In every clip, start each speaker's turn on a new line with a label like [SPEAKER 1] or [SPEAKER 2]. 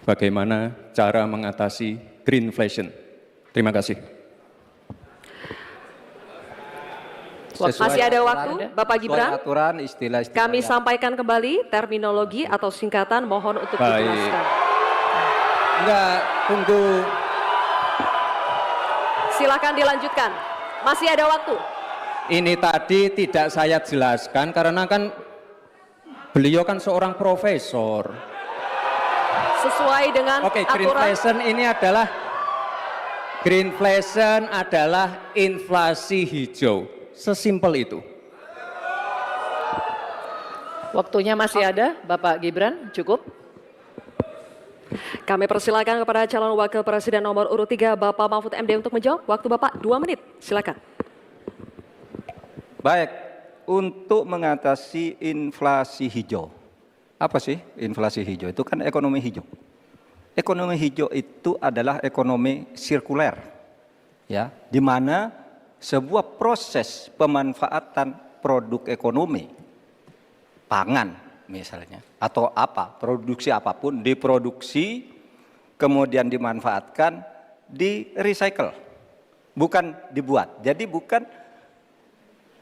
[SPEAKER 1] bagaimana cara mengatasi greenflation. Terima kasih.
[SPEAKER 2] Masih ada waktu, Bapak Gibran.
[SPEAKER 3] Aturan, istilah-istilah
[SPEAKER 2] Kami sampaikan kembali terminologi atau singkatan, mohon untuk dijelaskan.
[SPEAKER 3] Enggak, tunggu.
[SPEAKER 2] Silakan dilanjutkan. Masih ada waktu.
[SPEAKER 1] Ini tadi tidak saya jelaskan karena kan beliau kan seorang profesor.
[SPEAKER 2] Sesuai dengan
[SPEAKER 1] Oke,
[SPEAKER 2] aturan.
[SPEAKER 1] greenflation adalah inflasi hijau. Sesimpel itu.
[SPEAKER 4] Waktunya masih ada, Bapak Gibran, cukup.
[SPEAKER 2] Kami persilakan kepada calon wakil presiden nomor urut 3, Bapak Mahfud MD untuk menjawab. Waktu Bapak 2 menit, silakan.
[SPEAKER 3] Baik, untuk mengatasi inflasi hijau. Apa sih inflasi hijau? Itu kan ekonomi hijau. Ekonomi hijau itu adalah ekonomi sirkuler. Ya, di mana sebuah proses pemanfaatan produk ekonomi, pangan misalnya, atau produksi apapun, diproduksi, kemudian dimanfaatkan, di recycle, bukan dibuat. Jadi bukan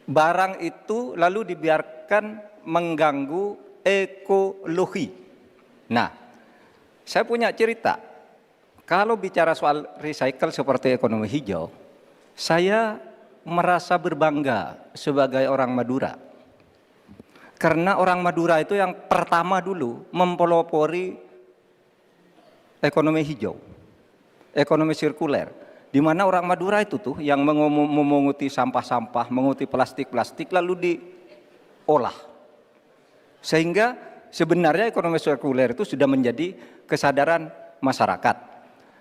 [SPEAKER 3] barang itu lalu dibiarkan mengganggu ekologi. Nah, saya punya cerita, kalau bicara soal recycle seperti ekonomi hijau, saya merasa berbangga sebagai orang Madura. Karena orang Madura itu yang pertama dulu mempelopori ekonomi hijau, ekonomi sirkuler. Di mana orang Madura itu tuh yang memunguti sampah-sampah, menguti plastik-plastik lalu diolah. Sehingga sebenarnya ekonomi sirkuler itu sudah menjadi kesadaran masyarakat.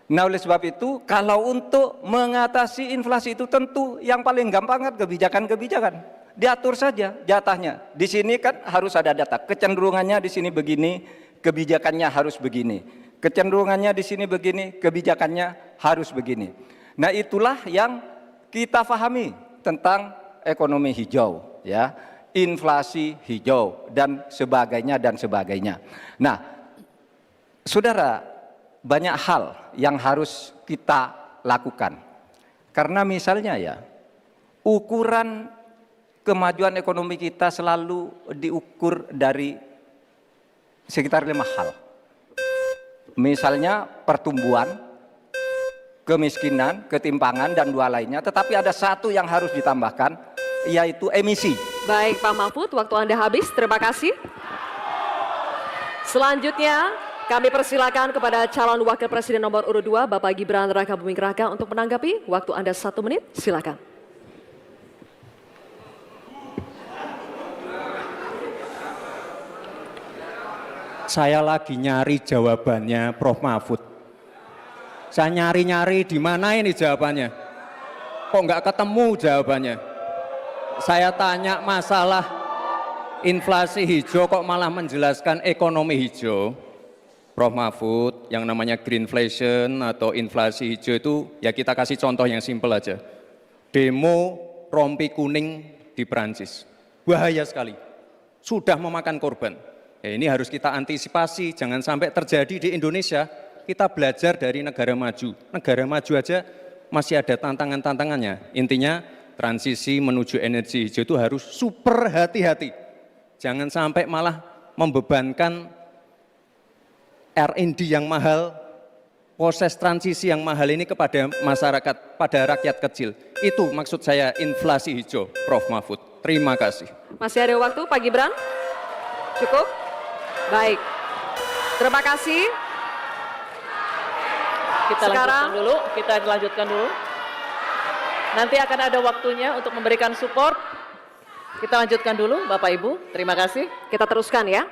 [SPEAKER 3] Nah, oleh sebab itu, kalau untuk mengatasi inflasi itu tentu yang paling gampang kan kebijakan-kebijakan. Diatur saja jatahnya. Di sini kan harus ada data. Kecenderungannya di sini begini, kebijakannya harus begini. Kecenderungannya di sini begini, kebijakannya harus begini. Nah, itulah yang kita pahami tentang ekonomi hijau, ya, inflasi hijau dan sebagainya dan sebagainya. Nah, saudara, banyak hal yang harus kita lakukan. Karena misalnya ya, ukuran kemajuan ekonomi kita selalu diukur dari sekitar 5 hal. Misalnya pertumbuhan, kemiskinan, ketimpangan, dan 2 lainnya. Tetapi ada 1 yang harus ditambahkan, yaitu emisi.
[SPEAKER 2] Baik Pak Mahfud, waktu Anda habis. Terima kasih. Selanjutnya, kami persilakan kepada calon wakil presiden nomor urut 2, Bapak Gibran Rakabuming Raka untuk menanggapi. Waktu Anda 1 menit, silakan.
[SPEAKER 1] Saya lagi nyari jawabannya Prof. Mahfud. Saya nyari-nyari di mana ini jawabannya. Kok nggak ketemu jawabannya. Saya tanya masalah inflasi hijau kok malah menjelaskan ekonomi hijau. Prof. Mahfud, yang namanya greenflation atau inflasi hijau itu ya kita kasih contoh yang simpel aja. Demo rompi kuning di Perancis. Bahaya sekali. Sudah memakan korban. Ya, ini harus kita antisipasi, jangan sampai terjadi di Indonesia. Kita belajar dari negara maju. Negara maju aja masih ada tantangan-tantangannya. Intinya transisi menuju energi hijau itu harus super hati-hati. Jangan sampai malah membebankan R&D yang mahal, proses transisi yang mahal ini kepada masyarakat, pada rakyat kecil. Itu maksud saya inflasi hijau, Prof. Mahfud. Terima kasih.
[SPEAKER 2] Masih ada waktu, Pak Gibran? Cukup? Baik. Terima kasih.
[SPEAKER 4] Kita lanjutkan dulu. Nanti akan ada waktunya untuk memberikan support. Kita lanjutkan dulu, Bapak Ibu. Terima kasih.
[SPEAKER 2] Kita teruskan ya.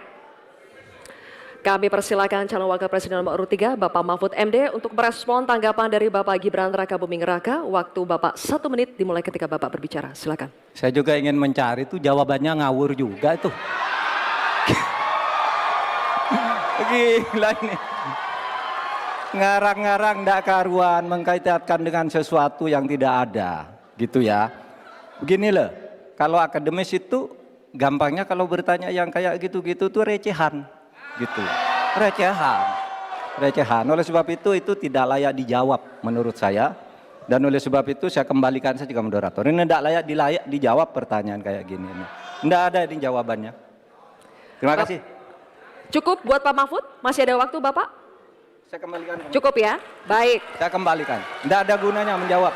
[SPEAKER 2] Kami persilakan calon wakil presiden nomor urut 3, Bapak Mahfud MD untuk merespon tanggapan dari Bapak Gibran Rakabuming Raka. Waktu Bapak 1 menit dimulai ketika Bapak berbicara. Silakan.
[SPEAKER 3] Saya juga ingin mencari itu jawabannya ngawur juga itu. Gila ini. Ngarang-ngarang ndak karuan, mengkaitkan dengan sesuatu yang tidak ada, gitu ya. Begini loh, kalau akademis itu gampangnya kalau bertanya yang kayak gitu-gitu tuh recehan, gitu. Recehan. recehan. Oleh sebab itu tidak layak dijawab menurut saya. Dan oleh sebab itu saya kembalikan saja ke moderator. Ini tidak layak dijawab pertanyaan kayak gini. Tidak ada ini jawabannya. Terima kasih.
[SPEAKER 2] Cukup buat Pak Mahfud? Masih ada waktu Bapak?
[SPEAKER 3] Saya kembalikan.
[SPEAKER 2] Cukup ya? Baik.
[SPEAKER 3] Saya kembalikan. Tidak ada gunanya menjawab.